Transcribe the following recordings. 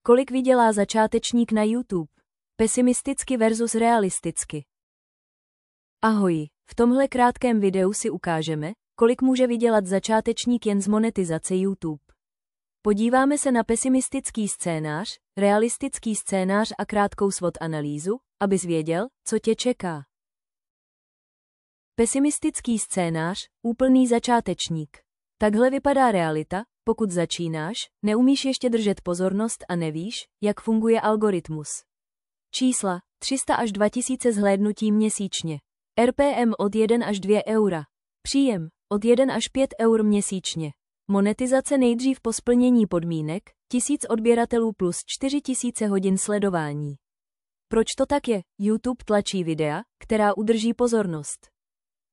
Kolik vydělá začátečník na YouTube? Pesimisticky versus realisticky. Ahoj, v tomhle krátkém videu si ukážeme, kolik může vydělat začátečník jen z monetizace YouTube. Podíváme se na pesimistický scénář, realistický scénář a krátkou SWOT analýzu, abys věděl, co tě čeká. Pesimistický scénář, úplný začátečník. Takhle vypadá realita, pokud začínáš, neumíš ještě držet pozornost a nevíš, jak funguje algoritmus. Čísla, 300 až 2000 zhlédnutí měsíčně. RPM od 1 až 2 eura. Příjem, od 1 až 5 eur měsíčně. Monetizace nejdřív po splnění podmínek, 1000 odběratelů plus 4000 hodin sledování. Proč to tak je? YouTube tlačí videa, která udrží pozornost.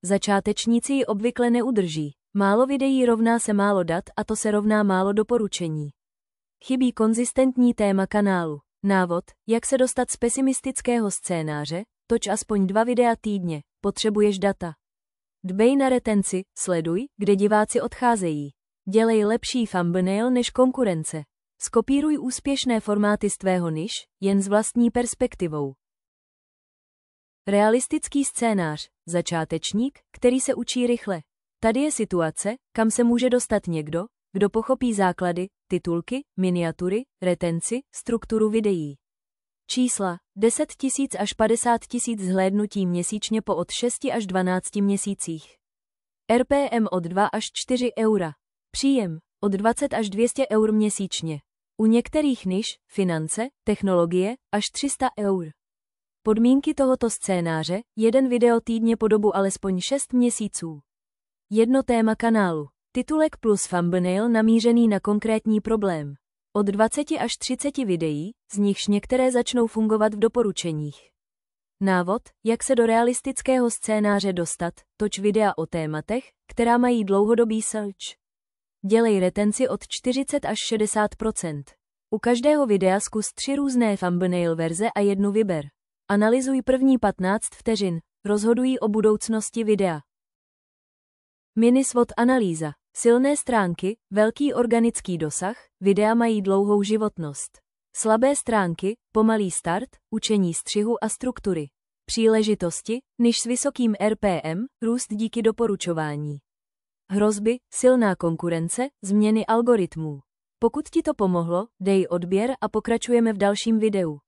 Začátečníci ji obvykle neudrží. Málo videí rovná se málo dat a to se rovná málo doporučení. Chybí konzistentní téma kanálu. Návod, jak se dostat z pesimistického scénáře, toč aspoň 2 videa týdně, potřebuješ data. Dbej na retenci, sleduj, kde diváci odcházejí. Dělej lepší thumbnail než konkurence. Skopíruj úspěšné formáty z tvého niš, jen s vlastní perspektivou. Realistický scénář, začátečník, který se učí rychle. Tady je situace, kam se může dostat někdo, kdo pochopí základy, titulky, miniatury, retenci, strukturu videí. Čísla, 10 000 až 50 000 zhlédnutí měsíčně po od 6 až 12 měsících. RPM od 2 až 4 eura. Příjem, od 20 až 200 eur měsíčně. U některých niš, finance, technologie, až 300 eur. Podmínky tohoto scénáře, 1 video týdně po dobu alespoň 6 měsíců. Jedno téma kanálu. Titulek plus thumbnail namířený na konkrétní problém. Od 20 až 30 videí, z nichž některé začnou fungovat v doporučeních. Návod, jak se do realistického scénáře dostat, toč videa o tématech, která mají dlouhodobý search. Dělej retenci od 40 až 60%. U každého videa zkus 3 různé thumbnail verze a jednu vyber. Analyzuj první 15 vteřin, rozhodují o budoucnosti videa. Mini SWOT analýza. Silné stránky, velký organický dosah, videa mají dlouhou životnost. Slabé stránky, pomalý start, učení střihu a struktury. Příležitosti, niž s vysokým RPM, růst díky doporučování. Hrozby, silná konkurence, změny algoritmů. Pokud ti to pomohlo, dej odběr a pokračujeme v dalším videu.